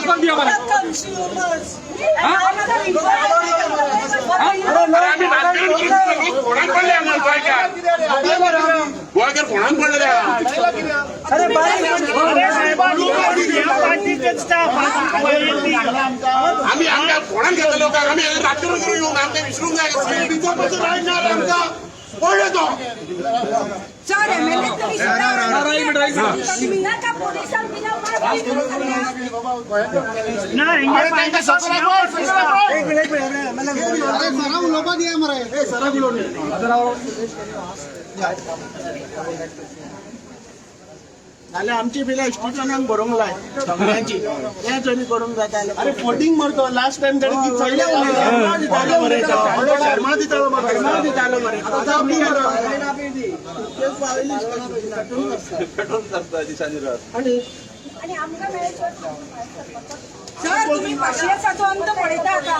कौन दिया हमारे? आम्ही आमच्या फोडान घेतले लोक आम्ही रात्री येऊन आमच्या विसरून जाय सर एमएलए तुम्ही नका पोलिसांना नाल्या आमची बिला इस्टिट्यूटान भरूंक जाय सगळ्यांची तेच आमी करूंक जाता. अरे फोटिंग मरतो लास्ट टाइम शर्मा दितालो मरे सर तुम्ही 500चा अंत पळयता का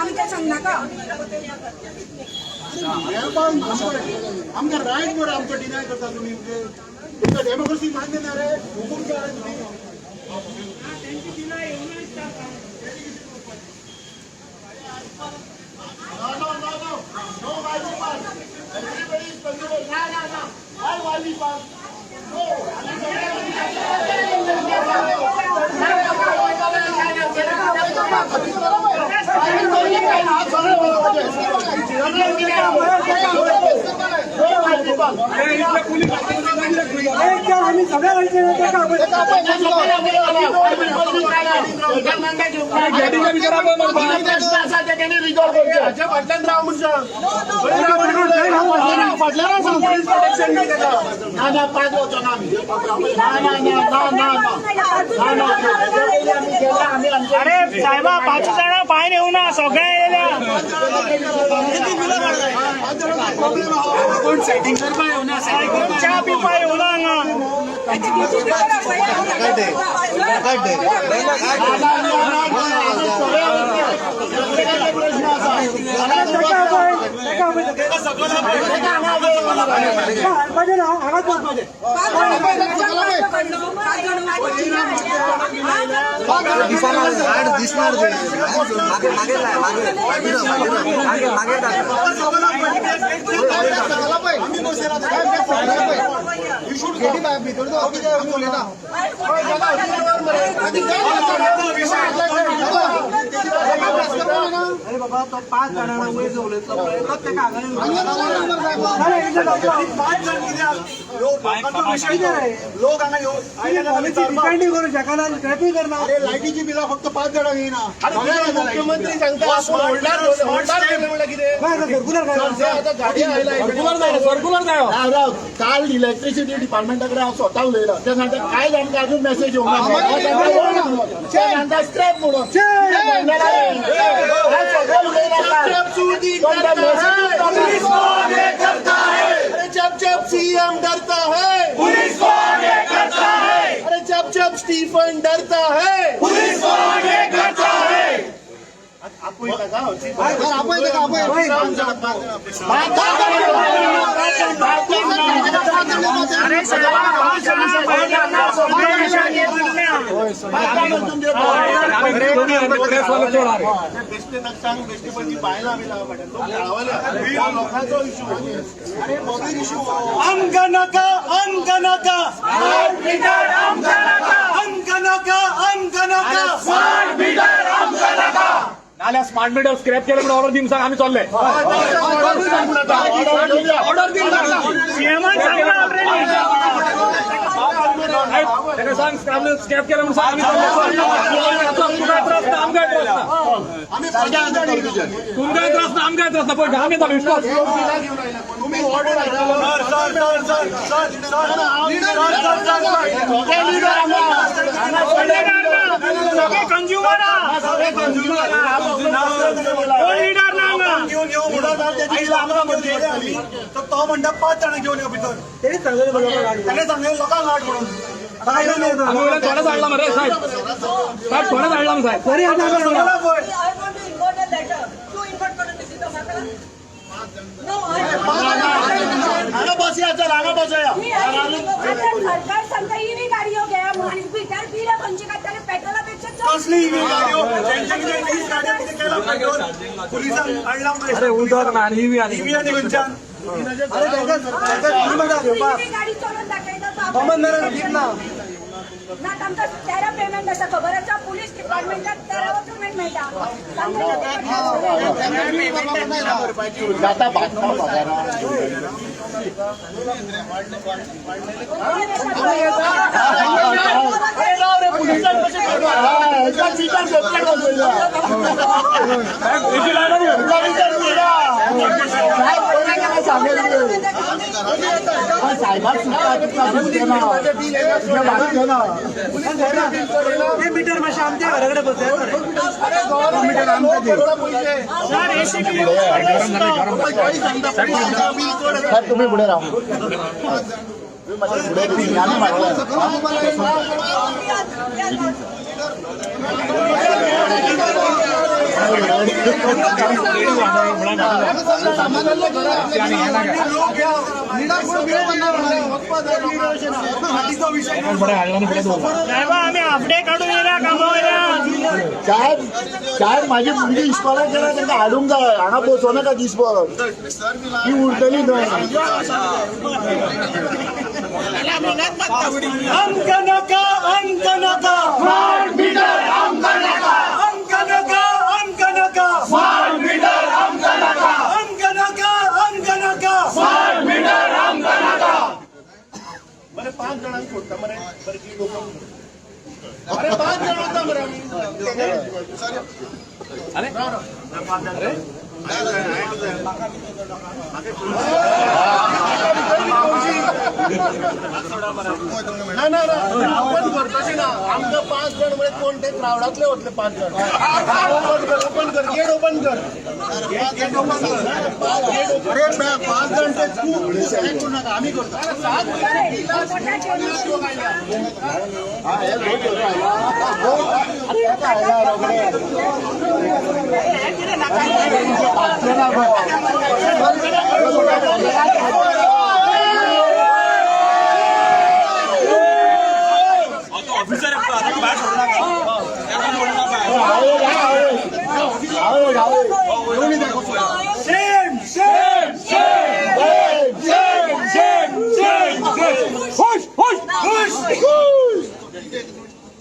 आमकां सांगनाका आमकां रायट बरं आमचो डिनाय करता तुम्ही डेमोक्रेसी मान्य ना रे हुकूम क्या रे तुम्ही No Wi-Fi pass. Everybody is considered. No. Why Wi-Fi pass? No. अरे साहेबा 5 जण पाय येऊ ना सगळ्या येल्या कोण सेटिंग करपा येऊ ना चहा पिपा येऊ ना अरे बाबा तो 5 जणांना वयर जवळतो प्रत्येक लोक डिपेंडिंग करू शकना ट्रॅफिक करणार. अरे लाईटीची बिला फक्त 5 जणांना येईना मुख्यमंत्री सांगता सर्क्युलर काल इलेक्ट्रिसिटी डिपार्टमेंटाकडे हांव स्वता उलयलो ते सांगता कांयच आमकां अजून मेसेज येवंक ना स्क्रॅप म्हणून जब सीएम डरता है पुलिस को आगे करता है. अरे जब स्टीफन डरता है पुलिस को आगे करता है. नाल्या स्मार्ट मीटर स्क्रॅप केले म्हणून ऑर्डर दिवंक सांग आम्ही चालले ऑर्डर दिवंक सांग स्क्रॅप केले म्हणून सांग तुमकां त्रास ना आमकां त्रास ना पण आम्ही येता विश्वास तो म्हणटा 5 जण घेऊन येऊ भितर ते सांगले लोकांक लाट म्हणून थोडं जाळला मरे साहेब थोडं जाळला मग साहेब सरकार सांगता ही गाडी हो गया बिल खंयची काडटाले पेट्रोलापेक्षा कसली ईव्ही गाड्यो त्यांच्याकडे 20 गाड्या तिथे केला पाहिजे पोलिसांनी आणला पाहिजे अरे उदक ना आणि ईव्ही आणि गुंजान गाडी चोरून दाखवायचं ना आमचा त्याला पेमेंट असं खबराचा पोलीस डिपार्टमेंटात त्याला पेमेंट मिळता मीटर मासे आमच्या घराकडे बसले तुम्ही पुढे राहा आम्ही आपडे काढून येणार कामावर काय माझी मुलगी इस्कॉला केला त्यांना हाडूंक जाय हांगा पोचोना का दिसभर ती उरतली अंक नका अंक नका स्मार्ट मीटर अंक नका अंक नका अंक नका स्मार्ट मीटर अंक नका अंक नका अंक नका स्मार्ट मीटर अंक नका बरे 5 जणांनी सोडता मरे बरे की लोक अरे 5 जण होता मरे ना आपण करतोशी ना आमचं 5 जण म्हणजे कोण ते क्राउडातले होतले 5 जण ओपन कर गेट ओपन कर गेट ओपन कर अरे 5 जण ते तू नका आम्ही करतो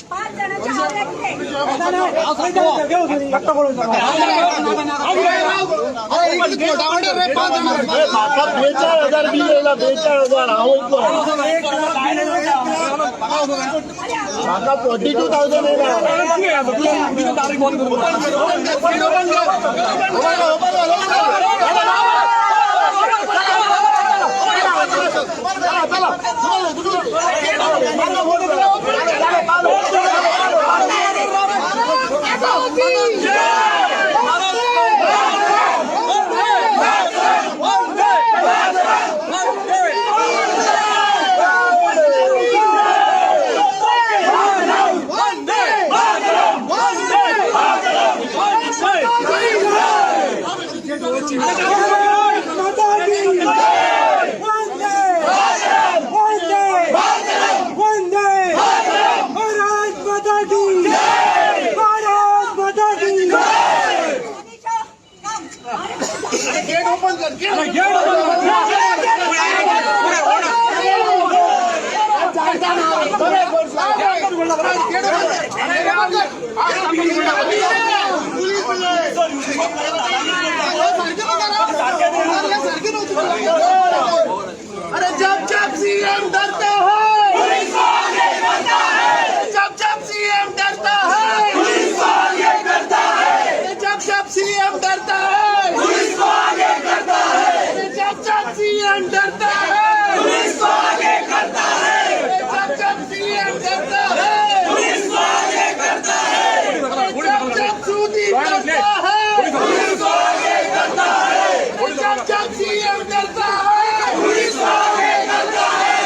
पाच जणांच्या माका 42,000 दिलेला 42,000 माका 42,000 अरे जब सीएम डरता है पुलिस को आगे करता है जब सीएम डरता है पुलिस को आगे करता है जब सीएम डरता है पुलिस को आगे करता है जब सीएम डरता है पुलिस को आगे करता है जब सीएम डरता है पुलिस को आगे करता है जब सूदी डरता है पुलिस को आगे करता है जब सीएम डरता है पुलिस को आगे करता है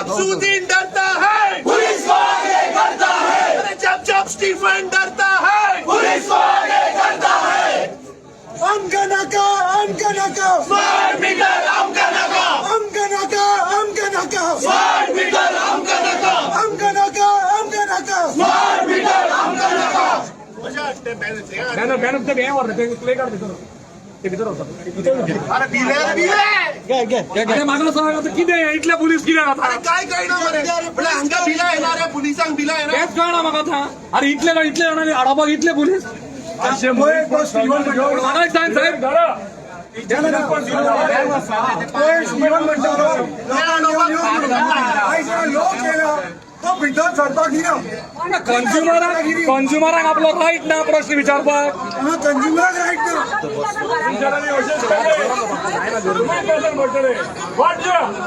सूदीन डरता है, पुलिस को आगे करता है। अरे जब स्टीफन डरता है, पुलिस को आगे करता है। आमका नाका स्मार्ट मीटर आमका नाका, स्मार्ट मीटर आमका नाका, स्मार्ट मीटर आमका नाका। बॅनर ते वर ते प्ले कर ते भीतर होतं अरे मागलं सांगा किती इथल्या पोलीस किती अरे काय कळणार म्हणजे हांगा बिला येणार आहे, पोलिसांक बिला येणार तेच कळना मग आता अरे इथले आडाबाग इथले पोलीस साहेब कंझ्युमराक आपलो राईट ना प्रश्न विचारपाक कंझ्युमर राईट ना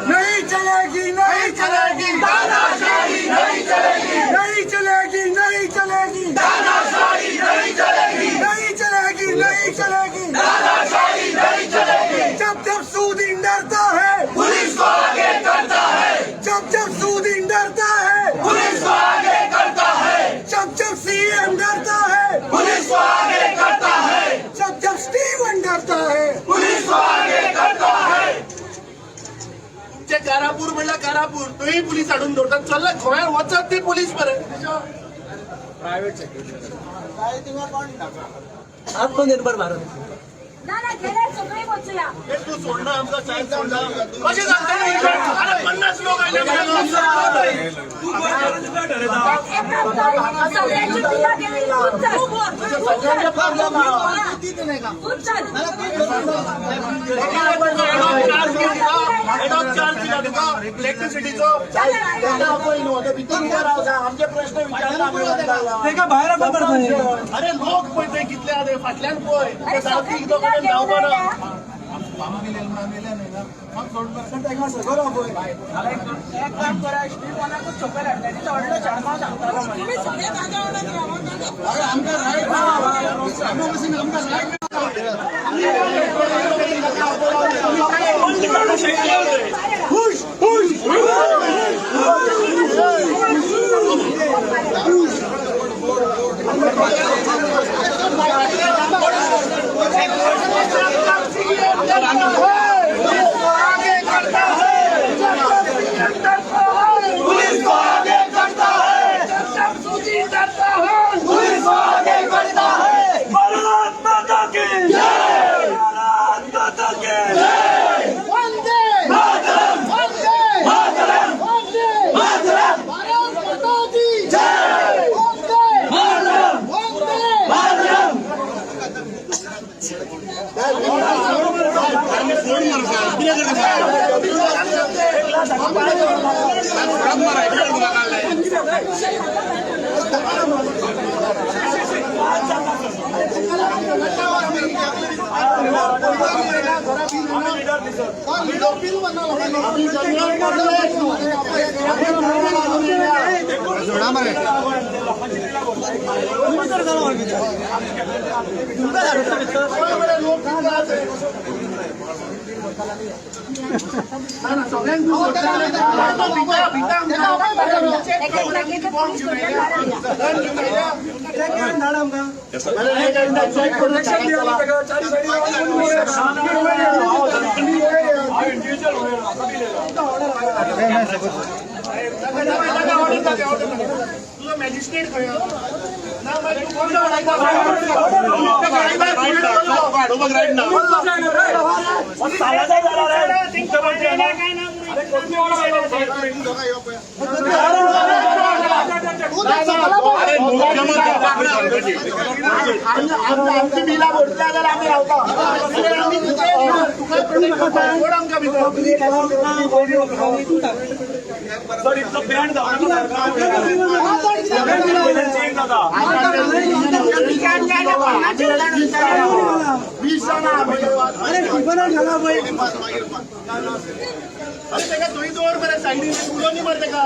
नहीं चलेगी नहीं चलेगी तानाशाही नहीं चलेगी, नहीं चलेगी नहीं चलेगी तानाशाही नहीं चलेगी, नहीं चलेगी नहीं चलेगी तानाशाही नहीं चलेगी। जब सूदीन डरता है, पुलिस को आगे करता है, जब सूदीन डरता है, पुलिस को आगे करता है, जब सीएम डरता है, पुलिस को आगे करता है, जब स्टीवन डरता है, पुलिस को आगे करता है। तुमचे कारापूर म्हणला कारापूर तोही पोलीस हाडून दवरतात चल्ला गोंयात वचत ती पोलीस बरे आत्मनिर्भर भारत ना गेले सगळे वचूया तू सोडणं आमचा चाय सोडणं कशी जाता अरे 50 लोक आले सगळ्यांची पिला गेली इलेक्ट्रिसिटीचो आमचे प्रश्न विचारला बाहेर अरे लोक पळय ते कितले आले फाटल्यान पळय ते सारकी दोगांनी जावपा ना एक काम करा स्टीफनाक चोपेर हाडल्यानी तो व्हडलो चडगांव सांगतालो लीडर मॅजिस्ट्रेट आमची बिला भरता जाल्यार आमी रावता सायडीन उडोवन मरते का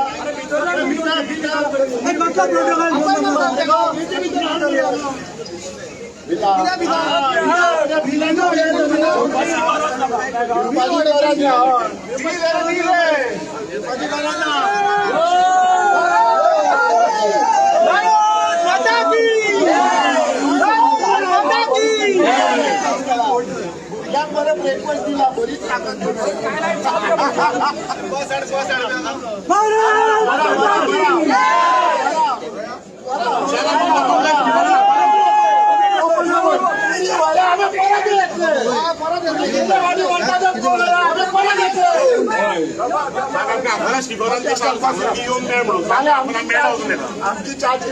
ब्रेकफास्ट दिला बरीच ताकद आमची चार्ज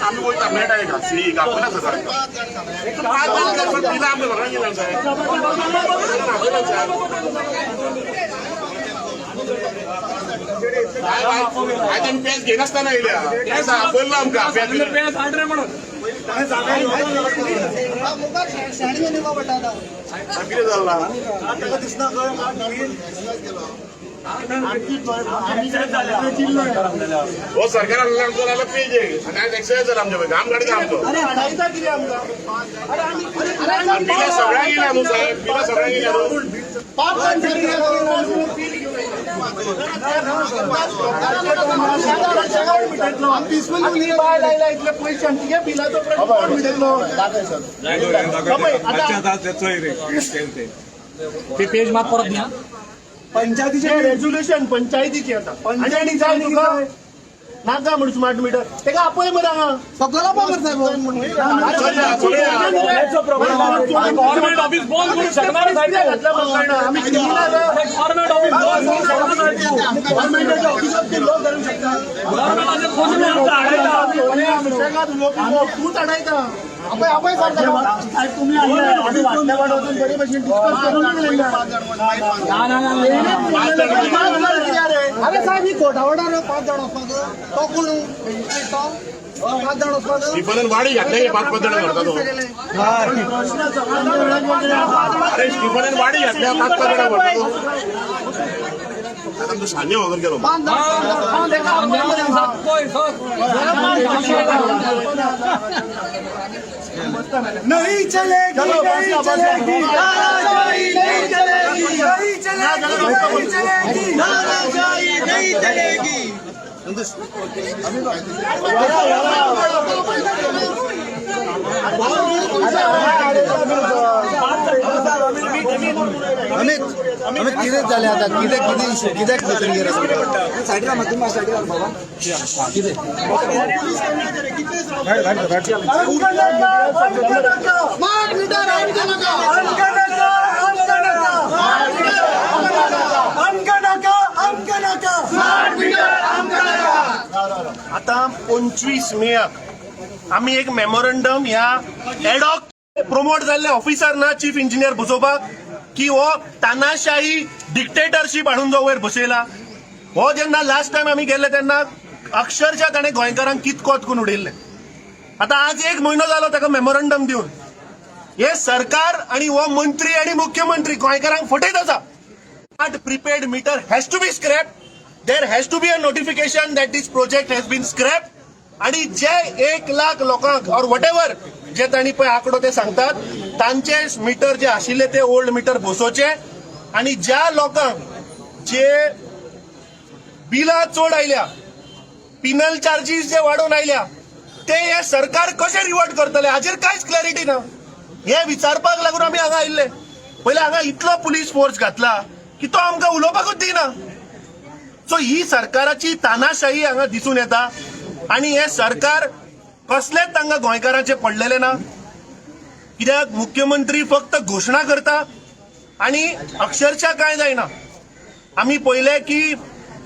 आम्ही बोलता मेट आहे का सी का आपल्याला पेस घेत असताना बोललो आमका पेस ऑर्डर म्हणून हो सरकाराला पेज आहे एक्सरसाइज झाला आमच्या काम गाडी आमचं बिला सगळ्या गेल्या नु साहेब बिला सगळ्या गेल्या ते पेज मात परत घ्या पंचायतीचे रेझोल्युशन पंचायतीची आता पंचायती जाय तुका नाका म्हणून स्मार्ट मीटर ते का आपय मरा सगळा पावर साहेब गव्हर्नमेंट ऑफिस बंद करू शकणार नाही आम्ही गव्हर्नमेंट ऑफिस बंद करू शकणार नाही गव्हर्नमेंटच्या ऑफिसात ते लोक धरून शकतात तू चढायचा आपण तुम्ही बरे बसून अरे साहेब ही कोठावडा 5 जण स्टीफन वाडी घातले 5 जण करतात अरे स्टीफन वाडी घातल्या 5 जण करतात सान्य वगैरे गेलो नहीं चलेगी नहीं चलेगी नहीं चलेगी नहीं चलेगी नहीं चलेगी आम्ही किती झाले आता किती साईडला बाबा आता 25 मेक आम्ही एक मेमोरंडम ह्या एडॉक प्रमोट जाल्ले ऑफिसर ना चीफ इंजिनियर बसोवपाक की हो तानाशाही डिक्टेटरशीप हाडून जो वयर बसयला हो जेन्ना लास्ट टाइम आम्ही गेले तेन्ना अक्षरशः ताणें गोंयकारांक कितकोत करून उडयल्ले आता आज 1 म्हयनो जालो ताका मेमोरंडम दिवन हे सरकार आणि व मंत्री आणि मुख्यमंत्री गोंयकारांक फटयत आसा. Not prepaid meter has to be scrapped. There has to be a notification that this project has been scrapped. आणि जे 1 लाख लोकांक और वॉटेवर जे तांणी पळय आंकडो ते सांगतात तांचे मीटर जे आशिल्ले ते ओल्ड मीटर बसोवचे आणि ज्या लोकांक जे बिलां चड आयल्या पिनल चार्जीस जे वाडून आयल्या ते हे सरकार कशें रिवर्ट करतले हाजेर कांयच क्लॅरिटी ना. हे विचारपाक लागून आमी हांगा आयिल्ले. पयले हांगा इतलो पुलीस फोर्स घातला की तो आमकां उलोवपाकूच दिना. सो ही सरकाराची तानाशाही हांगा दिसून येता आणि हे सरकार कसलेच तांकां गोंयकारांचे पडलेले ना. कित्याक मुख्यमंत्री फक्त घोशणा करता आणि अक्षरशः कांय जायना. आमी पळयलें की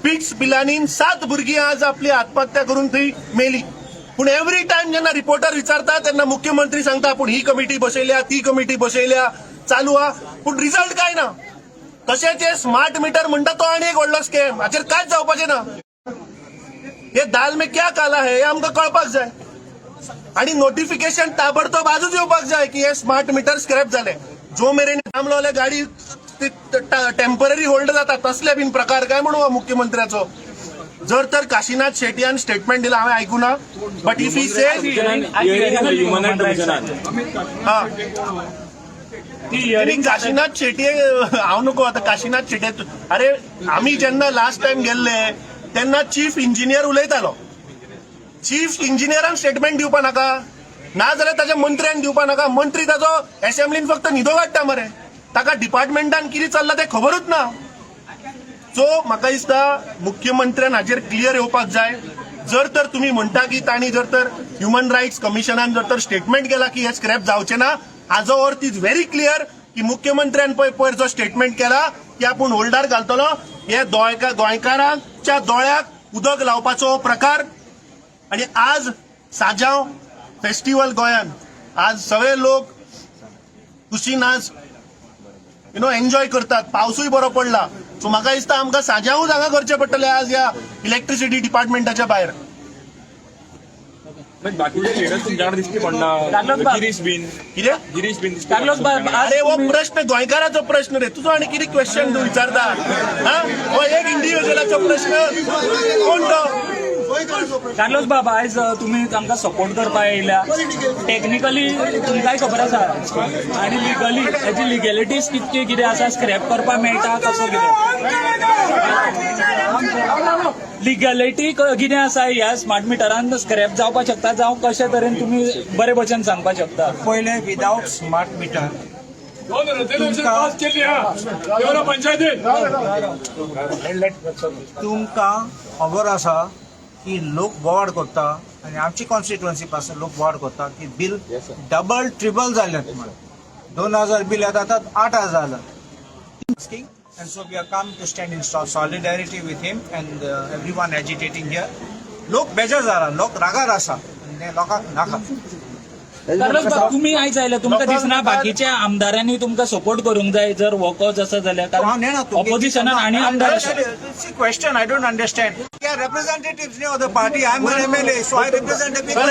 फिक्स बिलांनी 7 भुरगीं आज आपली आत्महत्या करून थंय मेली. पूण एवरी टायम जेन्ना रिपोर्टर विचारता तेन्ना मुख्यमंत्री सांगता आपूण ही कमिटी बसयल्या ती कमिटी बसयल्या चालू आहा पूण रिजल्ट काय ना. तशेंच हे स्मार्ट मीटर म्हणटा तो आनी एक व्हडलो स्कॅम. हाचेर कांयच जावपाचें ना. हे दाल में क्या काला है हे आमकां कळपाक जाय आणि नोटिफिकेशन ताबडतोब आजूच येवपाक जाय की हे स्मार्ट मीटर स्क्रॅप जाले. जो मेरेन थांबलो जाल्यार गाडी टेम्पररी होल्ड जाता तसले बीन प्रकार काय म्हणू मुख्यमंत्र्याचो. जर तर काशीनाथ शेट्यान स्टेटमेंट दिला हांवें आयकुना बट इफ ही से काशीनाथ शेट्टी हांव नको आता काशीनाथ शेट्टी अरे आमी जेन्ना लास्ट टायम गेल्ले तेन्ना चीफ इंजिनियर उलयतालो. चीफ इंजिनियरान स्टेटमेंट दिवपा नाका ना जाल्यार ताच्या मंत्र्यान दिवपा नाका. मंत्री ताजो असेंब्लीन फक्त न्हिदो काडटा मरे. ताका डिपार्टमेंटान कितें चल्लां तें खबरूच ना. सो म्हाका दिसता मुख्यमंत्र्यान हाचेर क्लियर येवपाक जाय. जर तर तुमी म्हणटा की तांणी जर तर ह्युमन रायट्स कमिशनान जर तर स्टेटमेंट केला की हे स्क्रॅप जावचे ना हाजो अर्थ इज व्हेरी क्लियर की मुख्यमंत्र्यान पयर जो स्टेटमेंट केला की आपूण होल्डार घालतलो हे गोंयकारांच्या दोळ्याक उदक लावपाचो प्रकार. आणि आज साजांव फेस्टिवल गोंयान आज सगळे लोक खुशीन आज एन्जॉय करतात. पावसूय बरो पडला. सो म्हाका दिसता आमकां साजांवूच हांगा करचें पडटलें आज ह्या इलेक्ट्रिसिटी डिपार्टमेंटाच्या भायर. बाकीचे लिडर्स तुमच्याकडे दिसती पडना. गिरीश बीन अरे हो प्रश्न गोंयकाराचो प्रश्न रे. तुजो आनी कितें क्वेश्चन तूं विचारता. हो एक इंडिव्हिज्युअलाचो प्रश्न कोण तो. कार्लोस बाबा आयज तुम्ही आमकां सपोर्ट करपाक येयल्या. टेक्निकली तुमकांय खबर आसा आनी लिगली हेची लिगॅलिटीज कितकी कितें आसा स्क्रॅप करपाक मेळटा कसो कितें लिगॅलिटी कितें आसा ह्या स्मार्ट मिटरान स्क्रॅप जावपाक शकता जावं कशे तरेन तुमी बरे भशेन सांगपाक शकता. पहिले विदाउट स्मार्ट मीटर तुमकां खबर आसा की लोक बोवाड करता आनी आमची कॉन्स्टिट्युएन्सी पासून लोक बोवाड करता की बिल डबल ट्रिबल जालें म्हणून 2000 बिल येता आतां 8000 जालां. And so we have come to stand in solidarity with him and everyone agitating here. लोक बेजार जाला लोक रागार आसा आनी लोकांक नाका. कार्लोस बाबा तुम्ही आयज आयले तुमकां दिसना बाकीच्या आमदारांनी तुमकां सपोर्ट करूंक जाय जर वॉकआउट असं जाल्यार कारण ऑपोजिशनान आनी आमदार Question I don't understand. We are representatives of the party. I am an MLA, so I represent the people.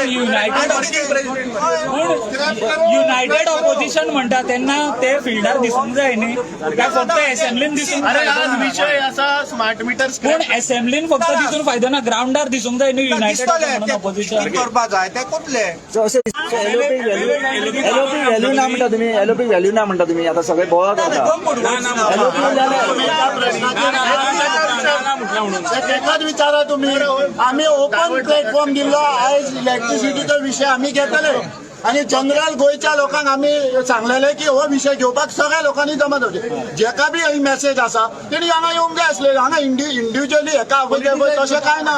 United opposition म्हणटा तेन्ना ते फिल्डार दिसूंक जाय न्ही काय फक्त असेंब्लीन दिसूंक अरे आज विषय असा स्मार्ट मीटर पूण असेंब्लीन फक्त दिसून फायदो ना ग्राउंडार दिसूंक जाय न्ही युनायटेड ऑपोजिशन करपाक जाय ते कोतले. व्हॅल्यू ना म्हणटा तुम्ही एलओपी व्हॅल्यू ना म्हणटा तुम्ही आता सगळे बोवाळ तेकाच विचारा तुम्ही. आम्ही ओपन प्लॅटफॉर्म दिल्लो आयज इलेक्ट्रिसिटीचो विषय आम्ही घेतले आणि जनरल गोयच्या लोकांक आम्ही सांगलेले की हो विषय घेवपाक सगळ्या लोकांनी जमा जावचे. जेका बी ही मेसेज आसा तेणी हांगा येवंक जाय आसले. हांगा इंडिव्हिज्युअली एका अवेलेबल तशें काय ना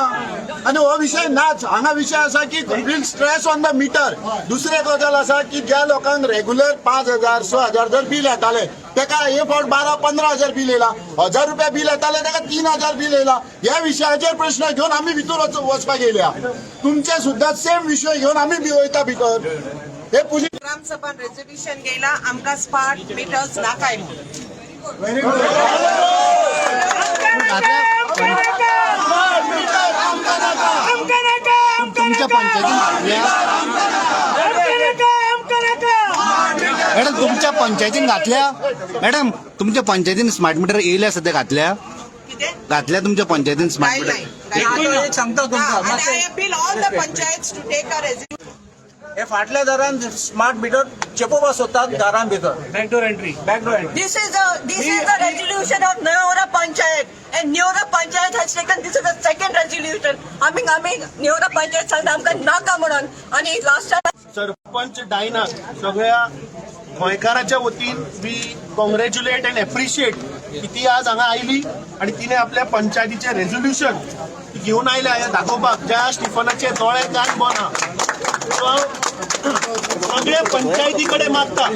आणि हो विषय नाच. हांगा विषय आसा की will stress on the meter. दुसरे गजाल आसा की ज्या लोकांक रेग्युलर 5000 6000 जर बिल येताले तेका हे फावट 12-15 बिल येयला. 1000 रुपया बिल येताले तेका 3000 बिल येयला. ह्या विशयाचेर प्रश्न घेवन आमी भितर वचपाक येयल्या. तुमचे सुद्धा सेम विषय घेवन आमी बी वयता भितर. हे पुलीस ग्रामसभान रेझोल्युशन गेला आमकां स्मार्ट मिटर्स नाकाय तुमच्या पंचायतीन तुमच्या पंचायतीन घातल्या मॅडम, तुमच्या पंचायतीन स्मार्ट मीटर येयल्या सध्या घातल्या तुमच्या पंचायतीन स्मार्ट मीटर सांगता तुमका And I appeal all the panchayats to take a resolution. हे फाटल्या दारान स्मार्ट मीटर चेपोवपा सोदतात दारां भितर backdoor entry. This is the resolution of Neora Panchayat, and Neora Panchayat has taken this is the second resolution. आम्ही Neora Panchayat सांगता आमकां नाका म्हणून, आणि लास्ट टाइम सरपंच डायनाक सगळ्या गोंयकाराच्या वतीन वी कॉंग्रॅच्युलेट अँड एप्रिशिएट की ती आज हांगा आयली आणि तिने आपल्या पंचायतीचे रेझोल्युशन घेऊन आयल्या हे दाखोवपाक ज्या स्टिफनाचे दोळे कान बोना सगळ्या पंचायती कडेन मागता,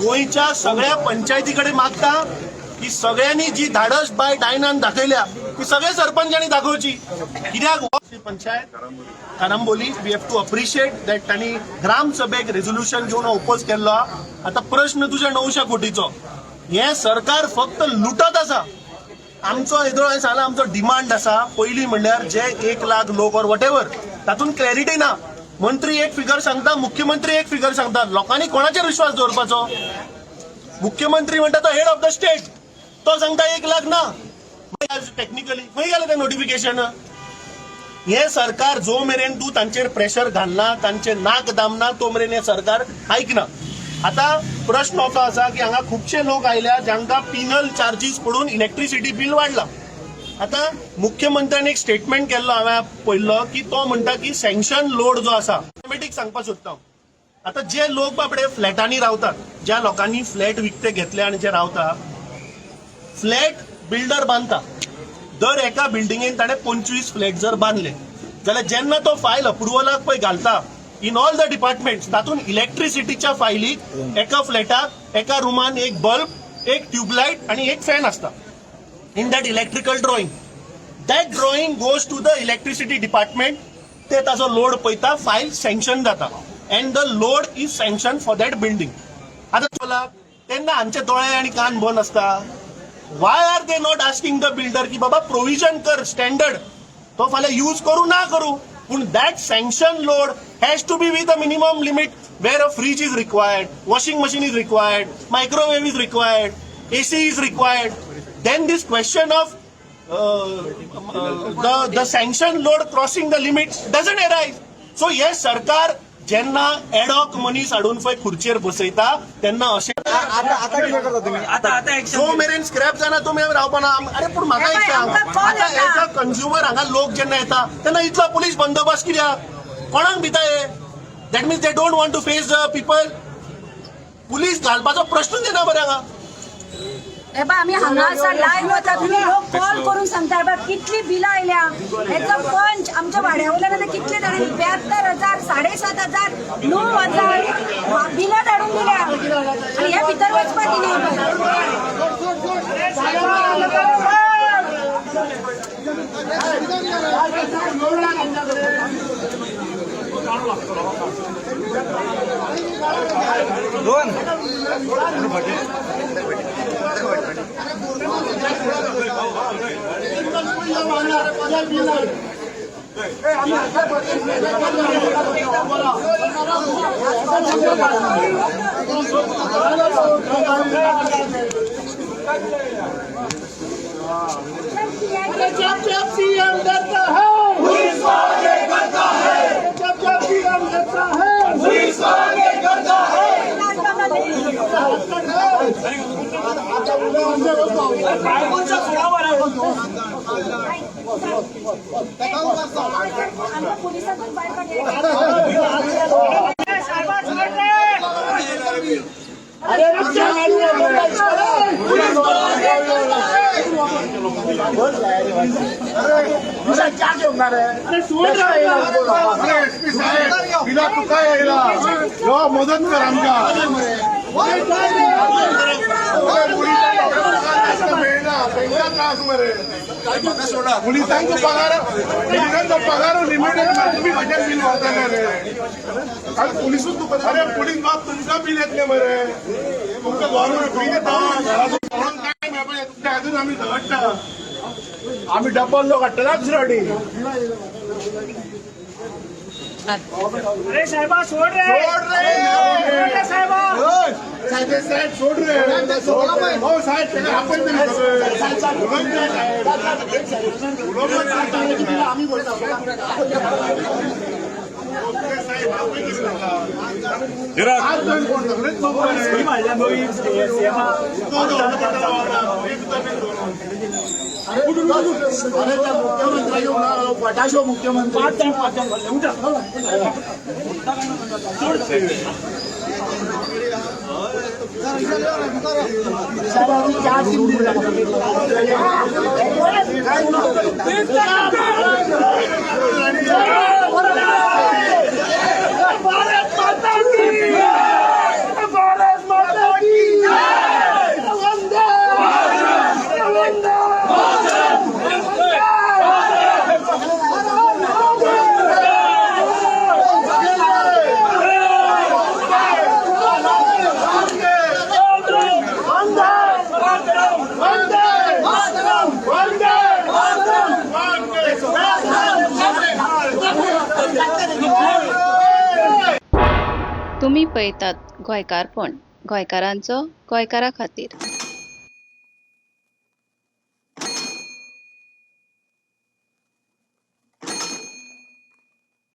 गोंयच्या सगळ्या पंचायती कडेन मागता की सगळ्यांनी जी धाडस बाय डायनान दाखयल्या ती सगळे सरपंचांनी दाखोवची. कित्याक पंचायत कानांबोली we have to appreciate that तांणी ग्राम सभेक रेझोल्युशन घेवन ओपोज केल्लो. आता प्रश्न तुझ्या 900 कोटीचो, हे सरकार फक्त लुटत आसा. आमचो येदो हांवें सांगला आमचो डिमांड आसा पयलीं म्हणल्यार जे 1 लाख लोक ऑर वॉटेवर तातूंत क्लॅरिटी ना. मंत्री एक फिगर सांगता, मुख्यमंत्री एक फिगर सांगता, लोकांनी कोणाचेर विश्वास दवरपाचो? मुख्यमंत्री म्हणटा तो हेड ऑफ द स्टेट, तो सांगता 1 लाख ना. टेक्निकली खंय गेलें तें नोटिफिकेशन? हे सरकार जो मेरेन तूं तांचेर प्रेशर घालना, तांचे नाक दामना, तो मेरेन हे सरकार आयकना. आता प्रश्न असो आसा की हांगा खुबशे लोक आयल्या जांकां पिनल चार्जीस पडून इलेक्ट्रिसिटी बील वाडला. आता मुख्यमंत्र्यान एक स्टेटमेंट केल्लो हांवें पळयल्लो की तो म्हणटा की सँक्शन लोड जो आसा ऑटोमॅटीक सांगपाक सोदता. आता जे लोक बाबडे फ्लॅटांनी रावतात, ज्या लोकांनी फ्लॅट विकते घेतले आणि जे रावता, फ्लॅट बिल्डर बांदता, दर एका बिल्डिंगेन ताणें 25 फ्लॅट जर बांदले जाल्यार जेन्ना तो फायल अप्रुवलाक पळय घालता इन ऑल द डिपार्टमेंट्स तातूंत इलेक्ट्रिसिटीच्या फायलीक एका फ्लॅटाक एका रुमान एक बल्ब, एक ट्यूबलायट आणि एक फॅन आसता. in that electrical drawing, that drawing goes to the electricity department, ते ताजो लोड पळयता, फायल सँक्शन जाता and the load is sanctioned for that building. आता चला तेन्ना हांचे दोळे आनी कान बंद आसता. why are they not asking the builder की बाबा प्रोविजन कर स्टँडर्ड, तो फाल्यां यूज करू ना करू, पूण that sanction load has to be with a minimum limit where a fridge is required, washing machine is required, microwave is required, AC is required. Then this question of the sanction load crossing the limits doesn't arise. So yes, सरकार जेन्ना ad hoc मनीस हाडून पळय खुर्चेर बसयता तेन्ना अशें आता जो मेरेन स्क्रॅप जाना तो मेरेन रावपाना. अरे पूण म्हाका एक सांग, आतां एका कंज्युमर हांगा लोक जेन्ना येता तेन्ना इतलो पुलीस बंदोबस्त कित्याक? कोणाक भिता हे? That means they don't want to face the people. Police घालपाचो प्रश्नच येना बरें हांगा. हे बा आम्ही हांगा आसा लायव्ह वता, तुम्ही लोक कॉल करून सांगता बा कितली बिलां आयल्या. हेचो पंच आमच्या वाड्यावयल्यान कितले धाडले? 72,000, 7,500, 9,000 बिलां धाडून दिल्या आणि हे भितर वचपाक दिना. जब जब सीएम डरता है पुलिस को आगे करता है, जब जब सीएम डरता है पुलिस को आगे करता है. पोलिसातून बाहेर मदत कर आमच्या पोलिसांचा पगार लिमिटेड तुम्ही बजेट बिल वाचताना रे. पोलीस अरे पोलीस बाब तुमचा बिल येत नाही मरे, तुमचं गव्हर्नमेंट फ्री काय अजून आम्ही धडटा, आम्ही डबल लोक हाडटा दुसऱ्या अरे साहेबा सोड रे साहेबा साहेब सोड रे हो साहेब त्याला आपण आम्ही बोलतो मुख्यमंत्री पटाशो मुख्यमंत्री तुम्ही पळयतात गोंयकारपण, गोंयकारांचो गोंयकारा खातीर.